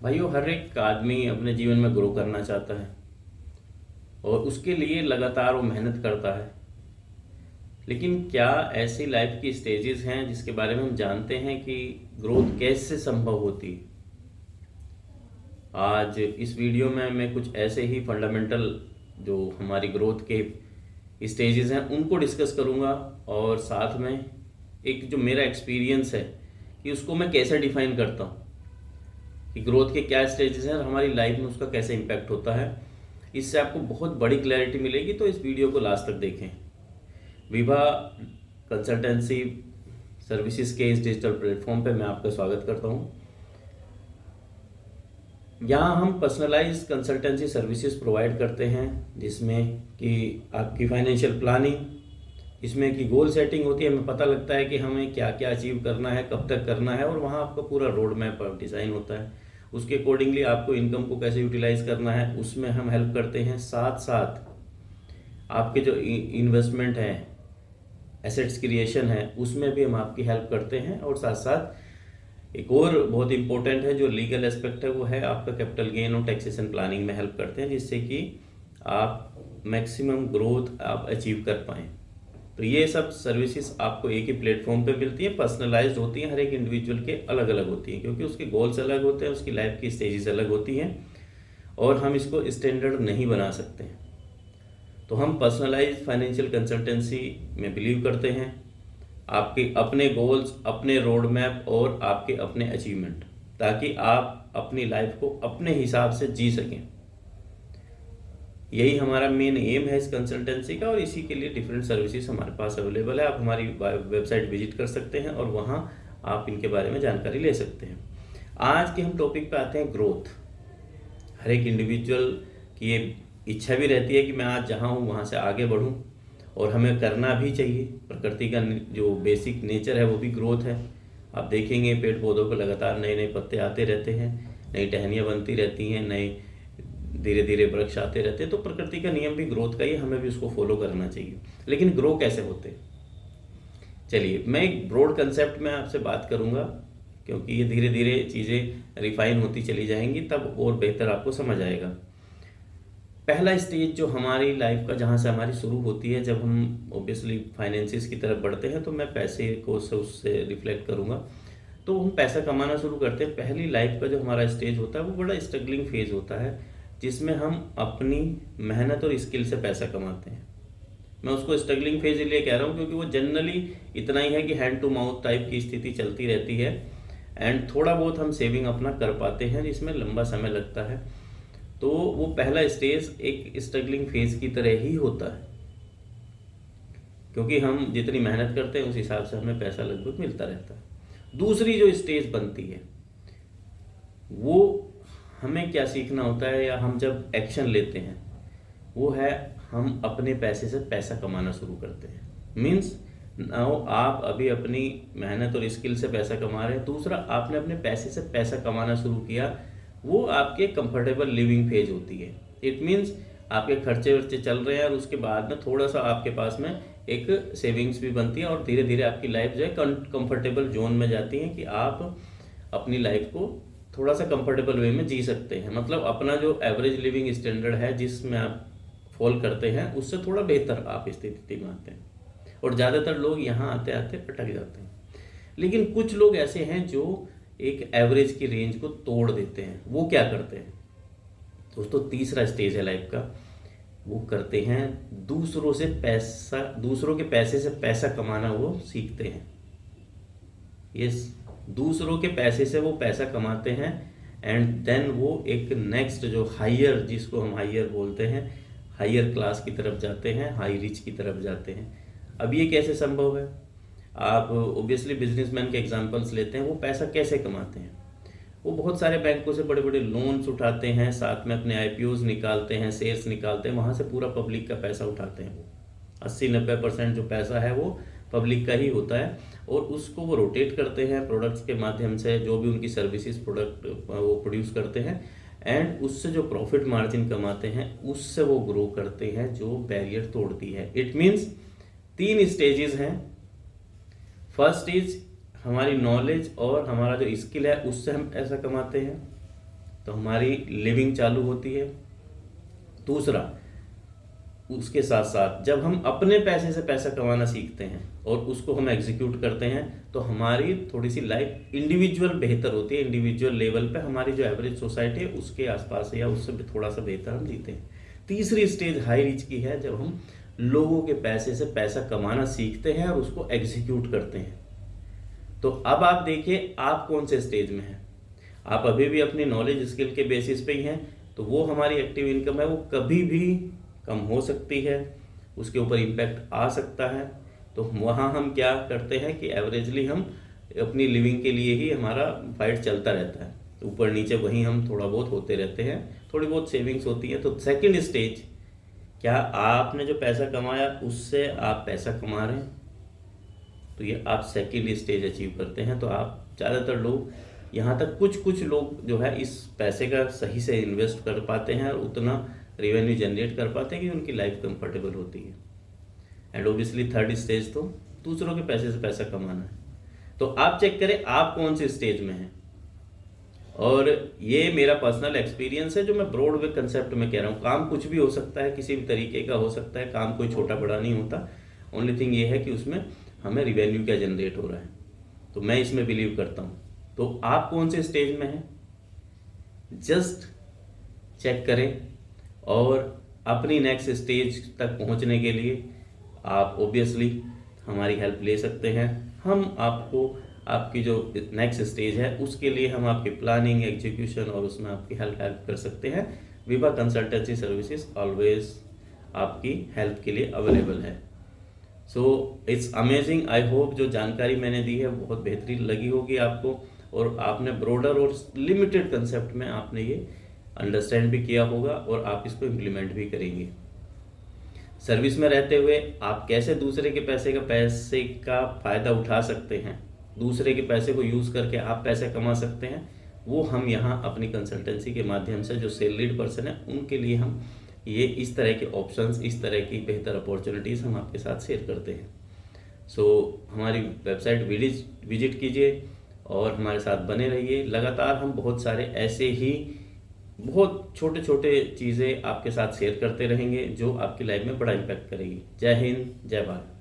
भाइयों, हर एक आदमी अपने जीवन में ग्रो करना चाहता है और उसके लिए लगातार वो मेहनत करता है। लेकिन क्या ऐसी लाइफ की स्टेजेस हैं जिसके बारे में हम जानते हैं कि ग्रोथ कैसे संभव होती है? आज इस वीडियो में मैं कुछ ऐसे ही फंडामेंटल जो हमारी ग्रोथ के स्टेजेस हैं उनको डिस्कस करूंगा, और साथ में एक जो मेरा एक्सपीरियंस है कि उसको मैं कैसे डिफाइन करता हूँ कि ग्रोथ के क्या स्टेजेस हैं और हमारी लाइफ में उसका कैसे इम्पैक्ट होता है। इससे आपको बहुत बड़ी क्लैरिटी मिलेगी, तो इस वीडियो को लास्ट तक देखें। विभा कंसल्टेंसी सर्विसेज के इस डिजिटल प्लेटफॉर्म पे मैं आपका स्वागत करता हूँ। यहाँ हम पर्सनलाइज कंसल्टेंसी सर्विसेज प्रोवाइड करते हैं, जिसमें कि आपकी फाइनेंशियल प्लानिंग, इसमें कि गोल सेटिंग होती है। हमें पता लगता है कि हमें क्या क्या अचीव करना है, कब तक करना है, और वहाँ आपका पूरा रोड मैप डिज़ाइन होता है। उसके अकॉर्डिंगली आपको इनकम को कैसे यूटिलाइज करना है उसमें हम हेल्प करते हैं। साथ साथ आपके जो इन्वेस्टमेंट है, एसेट्स क्रिएशन है, उसमें भी हम आपकी हेल्प करते हैं। और साथ साथ एक और बहुत इंपॉर्टेंट है जो लीगल एस्पेक्ट है, वो है आपका कैपिटल गेन और टैक्सेशन प्लानिंग में हेल्प करते हैं, जिससे कि आप मैक्सिमम ग्रोथ आप अचीव कर पाएँ। तो ये सब सर्विसेज आपको एक ही प्लेटफॉर्म पे मिलती है, पर्सनलाइज्ड होती हैं, हर एक इंडिविजुअल के अलग अलग होती हैं, क्योंकि उसके गोल्स अलग होते हैं, उसकी लाइफ की स्टेजेस अलग होती हैं, और हम इसको स्टैंडर्ड नहीं बना सकते हैं। तो हम पर्सनलाइज्ड फाइनेंशियल कंसल्टेंसी में बिलीव करते हैं। आपके अपने गोल्स, अपने रोड मैप और आपके अपने अचीवमेंट, ताकि आप अपनी लाइफ को अपने हिसाब से जी सकें। यही हमारा मेन एम है इस कंसल्टेंसी का, और इसी के लिए डिफरेंट सर्विसेज हमारे पास अवेलेबल है। आप हमारी वेबसाइट विजिट कर सकते हैं और वहाँ आप इनके बारे में जानकारी ले सकते हैं। आज के हम टॉपिक पे आते हैं ग्रोथ। हर एक इंडिविजुअल की ये इच्छा भी रहती है कि मैं आज जहाँ हूँ वहाँ से आगे बढ़ूँ, और हमें करना भी चाहिए। प्रकृति का जो बेसिक नेचर है वो भी ग्रोथ है। आप देखेंगे पेड़ पौधों पर लगातार नए नए पत्ते आते रहते हैं, नई टहनियाँ बनती रहती हैं, नए धीरे धीरे वृक्ष आते रहते हैं। तो प्रकृति का नियम भी ग्रोथ का ही, हमें भी उसको फॉलो करना चाहिए। लेकिन ग्रो कैसे होते, चलिए मैं एक ब्रॉड कंसेप्ट में आपसे बात करूंगा, क्योंकि ये धीरे धीरे चीज़ें रिफाइन होती चली जाएंगी, तब और बेहतर आपको समझ आएगा। पहला स्टेज जो हमारी लाइफ का, जहाँ से हमारी शुरू होती है, जब हम ऑब्वियसली फाइनेंसिस की तरफ बढ़ते हैं, तो मैं पैसे को उससे रिफ्लेक्ट करूँगा। तो हम पैसा कमाना शुरू करते हैं। पहली लाइफ का जो हमारा स्टेज होता है वो बड़ा स्ट्रगलिंग फेज होता है, जिसमें हम अपनी मेहनत और स्किल से पैसा कमाते हैं। मैं उसको स्ट्रगलिंग फेज इसलिए कह रहा हूँ क्योंकि वो जनरली इतना ही है कि हैंड टू माउथ टाइप की स्थिति चलती रहती है, एंड थोड़ा बहुत हम सेविंग अपना कर पाते हैं, जिसमें लंबा समय लगता है। तो वो पहला स्टेज एक स्ट्रगलिंग फेज की तरह ही होता है, क्योंकि हम जितनी मेहनत करते हैं उस हिसाब से हमें पैसा लगभग मिलता रहता है। दूसरी जो स्टेज बनती है, वो हमें क्या सीखना होता है, या हम जब एक्शन लेते हैं, वो है हम अपने पैसे से पैसा कमाना शुरू करते हैं। मीन्स नाउ आप अभी अपनी मेहनत और स्किल से पैसा कमा रहे हैं। दूसरा, आपने अपने पैसे से पैसा कमाना शुरू किया, वो आपके कंफर्टेबल लिविंग फेज होती है। इट मीन्स आपके खर्चे वर्चे चल रहे हैं, और उसके बाद में थोड़ा सा आपके पास में एक सेविंग्स भी बनती है, और धीरे धीरे आपकी लाइफ जो है कंफर्टेबल जोन में जाती है, कि आप अपनी लाइफ को थोड़ा सा कंफर्टेबल वे में जी सकते हैं। मतलब अपना जो एवरेज लिविंग स्टैंडर्ड है जिसमें आप फॉल करते हैं, उससे थोड़ा बेहतर आप स्थिति में आते हैं। और ज़्यादातर लोग यहाँ आते आते अटक जाते हैं। लेकिन कुछ लोग ऐसे हैं जो एक एवरेज की रेंज को तोड़ देते हैं। वो क्या करते हैं दोस्तों? तीसरा स्टेज है लाइफ का, वो करते हैं दूसरों से पैसा, दूसरों के पैसे से पैसा कमाना वो सीखते हैं। यस, दूसरों के पैसे से वो पैसा कमाते हैं, एंड देन वो एक नेक्स्ट जो हायर, जिसको हम हायर बोलते हैं, हायर क्लास की तरफ जाते हैं, हाई रिच की तरफ जाते हैं। अब ये कैसे संभव है? आप ऑब्वियसली बिजनेसमैन के एग्जांपल्स लेते हैं। वो पैसा कैसे कमाते हैं? वो बहुत सारे बैंकों से बड़े बड़े लोन्स उठाते हैं, साथ में अपने आईपीओज निकालते हैं, शेयर्स निकालते हैं, वहाँ से पूरा पब्लिक का पैसा उठाते हैं। वो 80-90% जो पैसा है वो पब्लिक का ही होता है, और उसको वो रोटेट करते हैं प्रोडक्ट्स के माध्यम से, जो भी उनकी सर्विसेज प्रोडक्ट वो प्रोड्यूस करते हैं, एंड उससे जो प्रॉफिट मार्जिन कमाते हैं उससे वो ग्रो करते हैं, जो बैरियर तोड़ती है। इट मीन्स 3 स्टेजेस हैं। फर्स्ट इज हमारी नॉलेज और हमारा जो स्किल है, उससे हम पैसा कमाते हैं। तो हमारी लिविंग चालू होती है। दूसरा, उसके साथ साथ जब हम अपने पैसे से पैसा कमाना सीखते हैं और उसको हम एग्जीक्यूट करते हैं तो हमारी थोड़ी सी लाइफ इंडिविजुअल बेहतर होती है। इंडिविजुअल लेवल पे हमारी जो एवरेज सोसाइटी है उसके आसपास या उससे भी थोड़ा सा बेहतर हम जीते हैं। तीसरी स्टेज हाई रिच की है, जब हम लोगों के पैसे से पैसा कमाना सीखते हैं और उसको एग्जीक्यूट करते हैं। तो अब आप देखिए आप कौन से स्टेज में हैं। आप अभी भी अपनी नॉलेज स्किल के बेसिस पे ही हैं, तो वो हमारी एक्टिव इनकम है, वो कभी भी कम हो सकती है, उसके ऊपर इम्पैक्ट आ सकता है। तो वहाँ हम क्या करते हैं कि एवरेजली हम अपनी लिविंग के लिए ही हमारा फाइट चलता रहता है, ऊपर नीचे वहीं हम थोड़ा बहुत होते रहते हैं, थोड़ी बहुत सेविंग्स होती है। तो सेकंड स्टेज, क्या आपने जो पैसा कमाया उससे आप पैसा कमा रहे हैं, तो ये आप सेकंड स्टेज अचीव करते हैं। तो आप ज़्यादातर लोग यहाँ तक कुछ लोग जो है इस पैसे का सही से इन्वेस्ट कर पाते हैं और उतना रेवेन्यू जनरेट कर पाते हैं कि उनकी लाइफ कंफर्टेबल होती है। एंड ओबियसली थर्ड स्टेज तो दूसरों के पैसे से पैसा कमाना है। तो आप चेक करें आप कौन से स्टेज में हैं। और ये मेरा पर्सनल एक्सपीरियंस है जो मैं ब्रॉड वे कंसेप्ट में कह रहा हूँ। काम कुछ भी हो सकता है, किसी भी तरीके का हो सकता है, काम कोई छोटा बड़ा नहीं होता। ओनली थिंग ये है कि उसमें हमें रिवेन्यू क्या जनरेट हो रहा है, तो मैं इसमें बिलीव करता हूँ। तो आप कौन से स्टेज में हैं, जस्ट चेक करें। और अपनी नेक्स्ट स्टेज तक पहुंचने के लिए आप ओबियसली हमारी हेल्प ले सकते हैं। हम आपको आपकी जो नेक्स्ट स्टेज है उसके लिए हम आपकी प्लानिंग, एग्जीक्यूशन और उसमें आपकी हेल्प कर सकते हैं। विभा कंसल्टेंसी सर्विसेज ऑलवेज आपकी हेल्प के लिए अवेलेबल है। So it's amazing. I hope जो जानकारी मैंने दी है बहुत बेहतरीन लगी होगी आपको, और आपने ब्रॉडर और लिमिटेड कंसेप्ट में आपने ये अंडरस्टैंड भी किया होगा और आप इसको इम्प्लीमेंट भी करेंगे। सर्विस में रहते हुए आप कैसे दूसरे के पैसे का फ़ायदा उठा सकते हैं, दूसरे के पैसे को यूज़ करके आप पैसे कमा सकते हैं, वो हम यहाँ अपनी कंसल्टेंसी के माध्यम से जो सेल पर्सन है उनके लिए हम ये इस तरह के ऑप्शंस, इस तरह की बेहतर अपॉर्चुनिटीज़ हम आपके साथ शेयर करते हैं। सो हमारी वेबसाइट विजिट कीजिए और हमारे साथ बने रहिए। लगातार हम बहुत सारे ऐसे ही बहुत छोटे छोटे चीज़ें आपके साथ शेयर करते रहेंगे जो आपकी लाइफ में बड़ा इम्पैक्ट करेगी। जय हिंद, जय भारत।